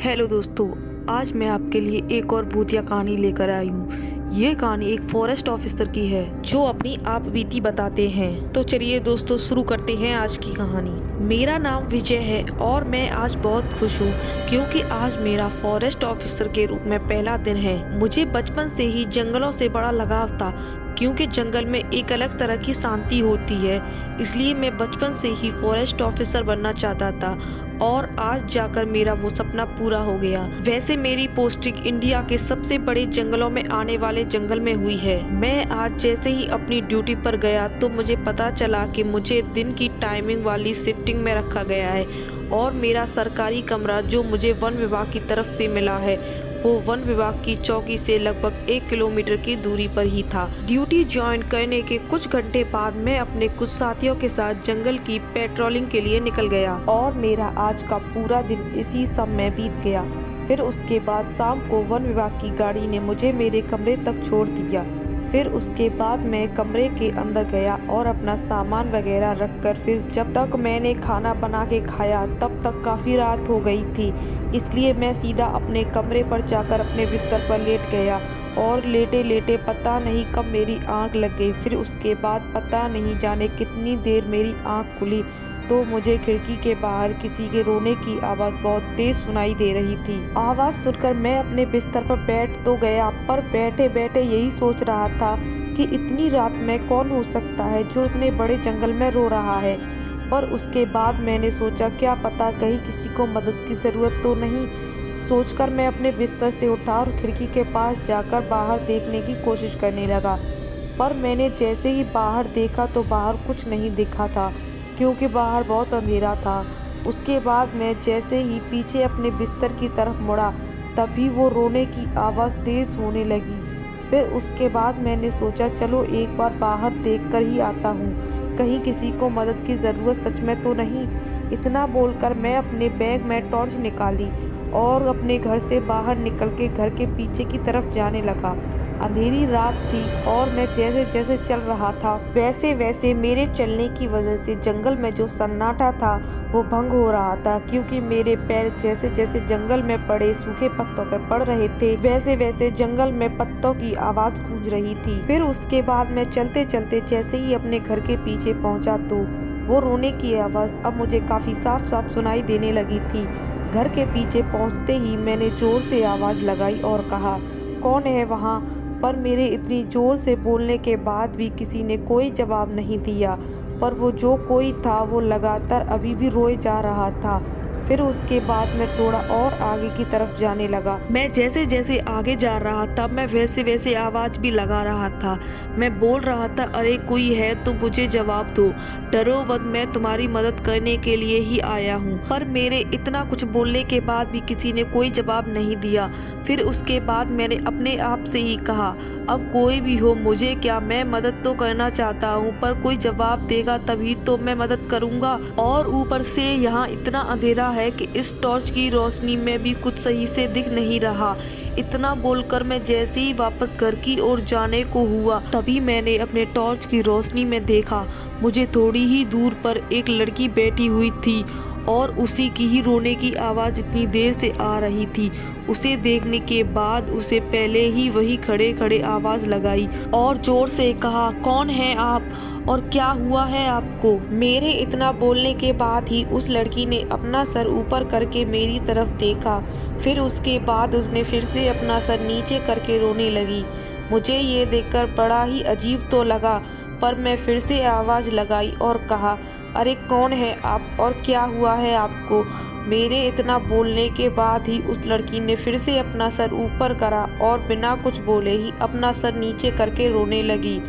Hello दोस्तों, आज मैं आपके लिए एक और भूतिया कहानी लेकर आई हूँ। ये कहानी एक फॉरेस्ट ऑफिसर की है जो अपनी आप बीती बताते हैं। तो चलिए दोस्तों, शुरू करते हैं आज की कहानी। मेरा नाम विजय है और मैं आज बहुत खुश हूँ क्योंकि आज मेरा फॉरेस्ट ऑफिसर के रूप में पहला दिन है। मुझे बचपन से ही जंगलों से बड़ा लगाव था क्योंकि जंगल में एक अलग तरह की शांति होती है, इसलिए मैं बचपन से ही फॉरेस्ट ऑफिसर बनना चाहता था और आज जाकर मेरा वो सपना पूरा हो गया। वैसे मेरी पोस्टिंग इंडिया के सबसे बड़े जंगलों में आने वाले जंगल में हुई है। मैं आज जैसे ही अपनी ड्यूटी पर गया तो मुझे पता चला कि मुझे दिन की टाइमिंग वाली शिफ्टिंग में रखा गया है और मेरा सरकारी कमरा जो मुझे वन विभाग की तरफ से मिला है वो वन विभाग की चौकी से लगभग 1 किलोमीटर की दूरी पर ही था। ड्यूटी ज्वाइन करने के कुछ घंटे बाद मैं अपने कुछ साथियों के साथ जंगल की पेट्रोलिंग के लिए निकल गया और मेरा आज का पूरा दिन इसी सब में बीत गया। फिर उसके बाद शाम को वन विभाग की गाड़ी ने मुझे मेरे कमरे तक छोड़ दिया। फिर उसके बाद मैं कमरे के अंदर गया और अपना सामान वगैरह रखकर फिर जब तक मैंने खाना बना के खाया तब तक काफ़ी रात हो गई थी, इसलिए मैं सीधा अपने कमरे पर जाकर अपने बिस्तर पर लेट गया और लेटे लेटे पता नहीं कब मेरी आंख लग गई। फिर उसके बाद पता नहीं जाने कितनी देर मेरी आंख खुली तो मुझे खिड़की के बाहर किसी के रोने की आवाज़ बहुत तेज सुनाई दे रही थी। आवाज़ सुनकर मैं अपने बिस्तर पर बैठ तो गया, पर बैठे बैठे यही सोच रहा था कि इतनी रात में कौन हो सकता है जो इतने बड़े जंगल में रो रहा है। पर उसके बाद मैंने सोचा क्या पता कहीं किसी को मदद की ज़रूरत तो नहीं। सोचकर मैं अपने बिस्तर से उठा और खिड़की के पास जाकर बाहर देखने की कोशिश करने लगा, पर मैंने जैसे ही बाहर देखा तो बाहर कुछ नहीं दिखा था क्योंकि बाहर बहुत अंधेरा था। उसके बाद मैं जैसे ही पीछे अपने बिस्तर की तरफ मुड़ा तभी वो रोने की आवाज़ तेज़ होने लगी। फिर उसके बाद मैंने सोचा चलो एक बार बाहर देख कर ही आता हूँ, कहीं किसी को मदद की ज़रूरत सच में तो नहीं। इतना बोलकर मैं अपने बैग में टॉर्च निकाली और अपने घर से बाहर निकल के घर के पीछे की तरफ जाने लगा। अंधेरी रात थी और मैं जैसे जैसे चल रहा था वैसे वैसे मेरे चलने की वजह से जंगल में जो सन्नाटा था वो भंग हो रहा था, क्योंकि मेरे पैर जैसे जैसे जंगल में पड़े सूखे पत्तों पर पड़ रहे थे वैसे वैसे जंगल में पत्तों की आवाज़ गूंज रही थी। फिर उसके बाद मैं चलते चलते जैसे ही अपने घर के पीछे पहुंचा तो वो रोने की आवाज़ अब मुझे काफ़ी साफ साफ सुनाई देने लगी थी। घर के पीछे पहुँचते ही मैंने ज़ोर से आवाज़ लगाई और कहा कौन है वहाँ, पर मेरे इतनी ज़ोर से बोलने के बाद भी किसी ने कोई जवाब नहीं दिया। पर वो जो कोई था वो लगातार अभी भी रोए जा रहा था। फिर उसके बाद मैं थोड़ा और आगे की तरफ जाने लगा। मैं जैसे जैसे आगे जा रहा था मैं वैसे वैसे आवाज़ भी लगा रहा था। मैं बोल रहा था अरे कोई है तो मुझे जवाब दो, डरो मत, मैं तुम्हारी मदद करने के लिए ही आया हूँ। पर मेरे इतना कुछ बोलने के बाद भी किसी ने कोई जवाब नहीं दिया। फिर उसके बाद मैंने अपने आप से ही कहा अब कोई भी हो मुझे क्या, मैं मदद तो करना चाहता हूँ पर कोई जवाब देगा तभी तो मैं मदद करूँगा। और ऊपर से यहाँ इतना अंधेरा है कि इस टॉर्च की रोशनी में भी कुछ सही से दिख नहीं रहा। इतना बोलकर मैं जैसे ही वापस घर की ओर जाने को हुआ तभी मैंने अपने टॉर्च की रोशनी में देखा मुझे थोड़ी ही दूर पर एक लड़की बैठी हुई थी और उसी की ही रोने की आवाज़ इतनी देर से आ रही थी। उसे देखने के बाद उसे पहले ही वही खड़े खड़े आवाज़ लगाई और ज़ोर से कहा कौन है आप और क्या हुआ है आपको। मेरे इतना बोलने के बाद ही उस लड़की ने अपना सर ऊपर करके मेरी तरफ देखा। फिर उसके बाद उसने फिर से अपना सर नीचे करके रोने लगी। मुझे ये देखकर बड़ा ही अजीब तो लगा, पर मैं फिर से आवाज़ लगाई और कहा अरे कौन है आप और क्या हुआ है आपको। मेरे इतना बोलने के बाद ही उस लड़की ने फिर से अपना सर ऊपर करा और बिना कुछ बोले ही अपना सर नीचे करके रोने लगी।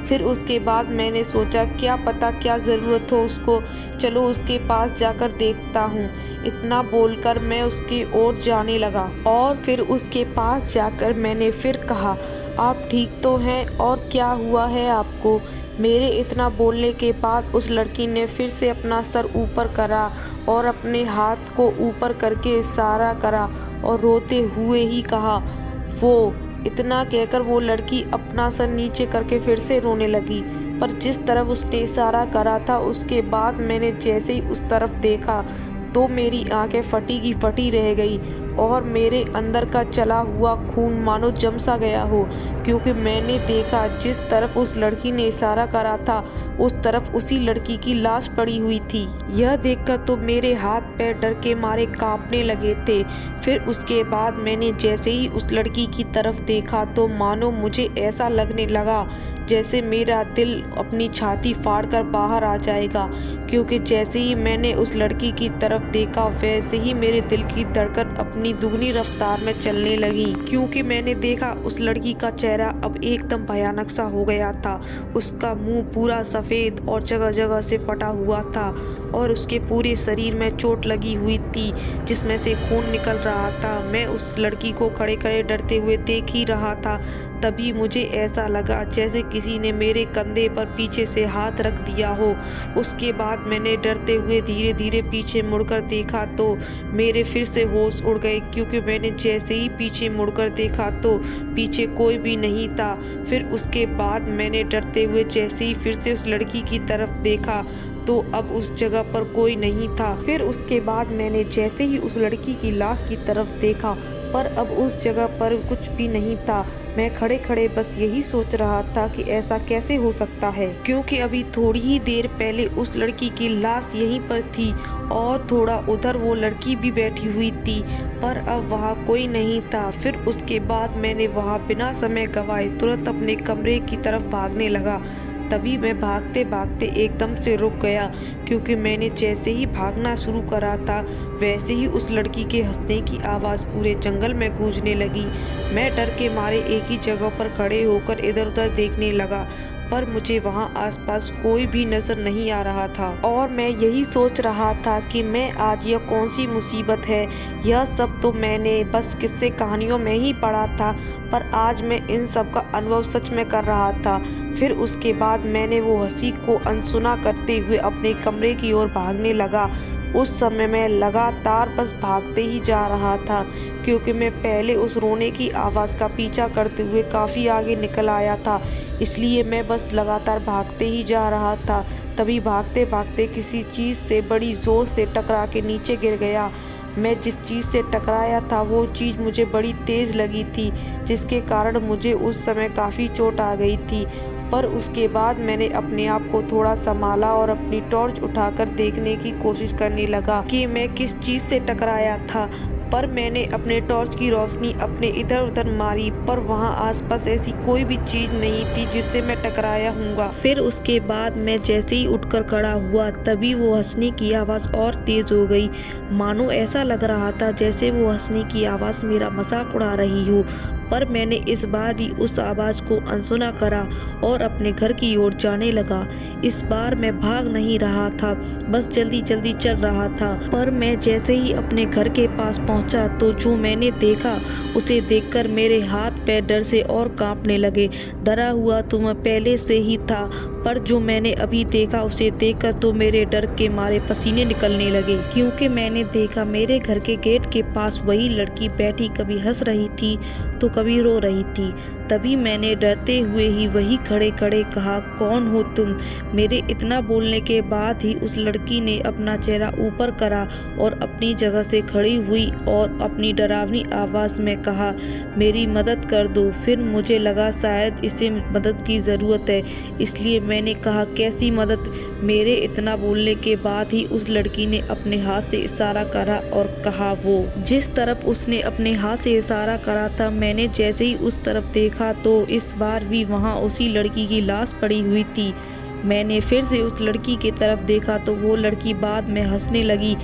फिर उसके बाद मैंने सोचा क्या पता क्या ज़रूरत हो उसको, चलो उसके पास जाकर देखता हूँ। इतना बोलकर मैं उसकी ओर जाने लगा और फिर उसके पास जाकर मैंने फिर कहा आप ठीक तो हैं और क्या हुआ है आपको। मेरे इतना बोलने के बाद उस लड़की ने फिर से अपना सर ऊपर करा और अपने हाथ को ऊपर करके इशारा करा और रोते हुए ही कहा वो। इतना कहकर वो लड़की अपना सर नीचे करके फिर से रोने लगी। पर जिस तरफ उसने इशारा करा था उसके बाद मैंने जैसे ही उस तरफ देखा तो मेरी आंखें फटी की फटी रह गई। और मेरे अंदर का चला हुआ खून मानो जम सा गया हो, क्योंकि मैंने देखा जिस तरफ उस लड़की ने इशारा करा था उस तरफ उसी लड़की की लाश पड़ी हुई थी। यह देखकर तो मेरे हाथ पैर डर के मारे कांपने लगे थे। फिर उसके बाद मैंने जैसे ही उस लड़की की तरफ देखा तो मानो मुझे ऐसा लगने लगा जैसे मेरा दिल अपनी छाती फाड़कर बाहर आ जाएगा, क्योंकि जैसे ही मैंने उस लड़की की तरफ देखा वैसे ही मेरे दिल की धड़कन अपनी दुगनी रफ्तार में चलने लगी, क्योंकि मैंने देखा उस लड़की का चेहरा अब एकदम भयानक सा हो गया था। उसका मुंह पूरा सफ़ेद और जगह जगह से फटा हुआ था और उसके पूरे शरीर में चोट लगी हुई थी जिसमें से खून निकल रहा था। मैं उस लड़की को खड़े खड़े डरते हुए देख ही रहा था, तभी मुझे ऐसा लगा जैसे किसी ने मेरे कंधे पर पीछे से हाथ रख दिया हो। उसके बाद मैंने डरते हुए धीरे धीरे पीछे मुड़कर देखा तो मेरे फिर से होश उड़ गए, क्योंकि मैंने जैसे ही पीछे मुड़कर देखा तो पीछे कोई भी नहीं था। फिर उसके बाद मैंने डरते हुए जैसे ही फिर से उस लड़की की तरफ देखा तो अब उस जगह पर कोई नहीं था। फिर उसके बाद मैंने जैसे ही उस लड़की की लाश की तरफ देखा पर अब उस जगह पर कुछ भी नहीं था। मैं खड़े खड़े बस यही सोच रहा था कि ऐसा कैसे हो सकता है, क्योंकि अभी थोड़ी ही देर पहले उस लड़की की लाश यहीं पर थी और थोड़ा उधर वो लड़की भी बैठी हुई थी, पर अब वहाँ कोई नहीं था। फिर उसके बाद मैंने वहाँ बिना समय गवाए तुरंत अपने कमरे की तरफ भागने लगा। तभी मैं भागते भागते एकदम से रुक गया, क्योंकि मैंने जैसे ही भागना शुरू करा था वैसे ही उस लड़की के हंसने की आवाज़ पूरे जंगल में गूंजने लगी। मैं डर के मारे एक ही जगह पर खड़े होकर इधर उधर देखने लगा, पर मुझे वहाँ आसपास कोई भी नज़र नहीं आ रहा था और मैं यही सोच रहा था कि मैं आज यह कौन सी मुसीबत है। यह सब तो मैंने बस किस्से कहानियों में ही पढ़ा था, पर आज मैं इन सब का अनुभव सच में कर रहा था। फिर उसके बाद मैंने वो हंसी को अनसुना करते हुए अपने कमरे की ओर भागने लगा। उस समय मैं लगातार बस भागते ही जा रहा था, क्योंकि मैं पहले उस रोने की आवाज़ का पीछा करते हुए काफ़ी आगे निकल आया था, इसलिए मैं बस लगातार भागते ही जा रहा था। तभी भागते भागते किसी चीज़ से बड़ी ज़ोर से टकरा के नीचे गिर गया। मैं जिस चीज़ से टकराया था वो चीज़ मुझे बड़ी तेज़ लगी थी, जिसके कारण मुझे उस समय काफ़ी चोट आ गई थी। पर उसके बाद मैंने अपने आप को थोड़ा संभाला और अपनी टॉर्च उठाकर देखने की कोशिश करने लगा कि मैं किस चीज़ से टकराया था। पर मैंने अपने टॉर्च की रोशनी अपने इधर उधर मारी, पर वहाँ आसपास ऐसी कोई भी चीज़ नहीं थी जिससे मैं टकराया हूँगा। फिर उसके बाद मैं जैसे ही उठकर खड़ा हुआ तभी वो हंसने की आवाज़ और तेज़ हो गई, मानो ऐसा लग रहा था जैसे वो हंसने की आवाज़ मेरा मजाक उड़ा रही हो। पर मैंने इस बार भी उस आवाज़ को अनसुना करा और अपने घर की ओर जाने लगा। इस बार मैं भाग नहीं रहा था, बस जल्दी जल्दी चल रहा था। पर मैं जैसे ही अपने घर के पास पहुंचा तो जो मैंने देखा उसे देखकर मेरे हाथ पैर डर से और कांपने लगे। डरा हुआ तो मैं पहले से ही था, पर जो मैंने अभी देखा उसे देखकर तो मेरे डर के मारे पसीने निकलने लगे, क्योंकि मैंने देखा मेरे घर के गेट के पास वही लड़की बैठी कभी हंस रही थी तो कभी रो रही थी। तभी मैंने डरते हुए ही वही खड़े खड़े कहा, कौन हो तुम? मेरे इतना बोलने के बाद ही उस लड़की ने अपना चेहरा ऊपर करा और अपनी जगह से खड़ी हुई और अपनी डरावनी आवाज़ में कहा, मेरी मदद कर दो। फिर मुझे लगा शायद इसे मदद की ज़रूरत है, इसलिए मैंने कहा, कैसी मदद? मेरे इतना बोलने के बाद ही उस लड़की ने अपने हाथ से इशारा करा और कहा, वो जिस तरफ उसने अपने हाथ से इशारा करा था मैंने जैसे ही उस तरफ देखा तो इस बार भी वहाँ उसी लड़की की लाश पड़ी हुई थी। मैंने फिर से उस लड़की की तरफ देखा तो वो लड़की बाद में हंसने लगी।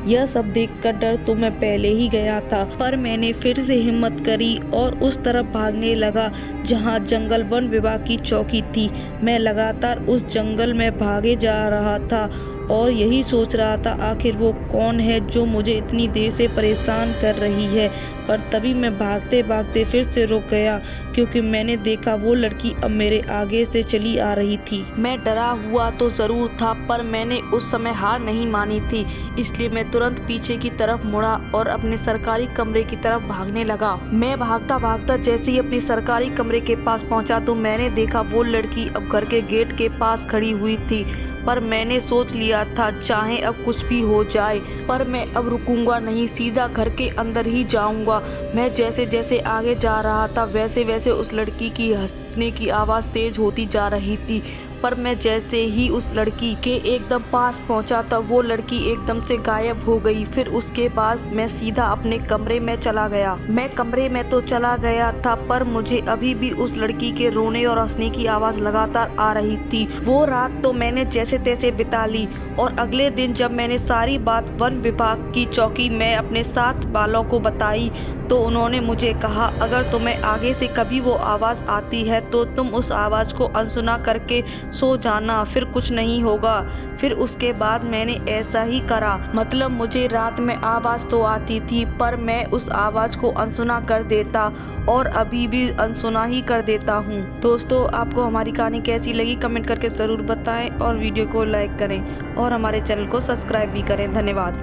यह सब देखकर डर तो मैं पहले ही गया था, पर मैंने फिर से हिम्मत करी और उस तरफ भागने लगा जहां जंगल वन विभाग की चौकी थी। मैं लगातार उस जंगल में भागे जा रहा था और यही सोच रहा था आखिर वो कौन है जो मुझे इतनी देर से परेशान कर रही है। पर तभी मैं भागते भागते फिर से रुक गया, क्योंकि मैंने देखा वो लड़की अब मेरे आगे से चली आ रही थी। मैं डरा हुआ तो ज़रूर था, पर मैंने उस समय हार नहीं मानी थी, इसलिए मैं तुरंत पीछे की तरफ मुड़ा और अपने सरकारी कमरे की तरफ भागने लगा। मैं भागता भागता जैसे ही अपने सरकारी कमरे के पास पहुंचा तो मैंने देखा वो लड़की अब घर के गेट के पास खड़ी हुई थी। पर मैंने सोच लिया था चाहे अब कुछ भी हो जाए, पर मैं अब रुकूंगा नहीं, सीधा घर के अंदर ही जाऊंगा। मैं जैसे जैसे आगे जा रहा था वैसे वैसे उस लड़की की हंसने की आवाज़ तेज होती जा रही थी, पर मैं जैसे ही उस लड़की के एकदम पास पहुंचा था वो लड़की एकदम से गायब हो गई। फिर उसके बाद मैं सीधा अपने कमरे में चला गया। मैं कमरे में तो चला गया था पर मुझे अभी भी उस लड़की के रोने और हंसने की आवाज़ लगातार आ रही थी। वो रात तो मैंने जैसे तैसे बिता ली और अगले दिन जब मैंने सारी बात वन विभाग की चौकी में अपने साथ वालों को बताई तो उन्होंने मुझे कहा अगर तुम्हें आगे से कभी वो आवाज़ आती है तो तुम उस आवाज़ को अनसुना करके सो जाना, फिर कुछ नहीं होगा। फिर उसके बाद मैंने ऐसा ही करा। मतलब मुझे रात में आवाज़ तो आती थी पर मैं उस आवाज़ को अनसुना कर देता और अभी भी अनसुना ही कर देता हूँ। दोस्तों, आपको हमारी कहानी कैसी लगी कमेंट करके ज़रूर बताएं और वीडियो को लाइक करें और हमारे चैनल को सब्सक्राइब भी करें। धन्यवाद।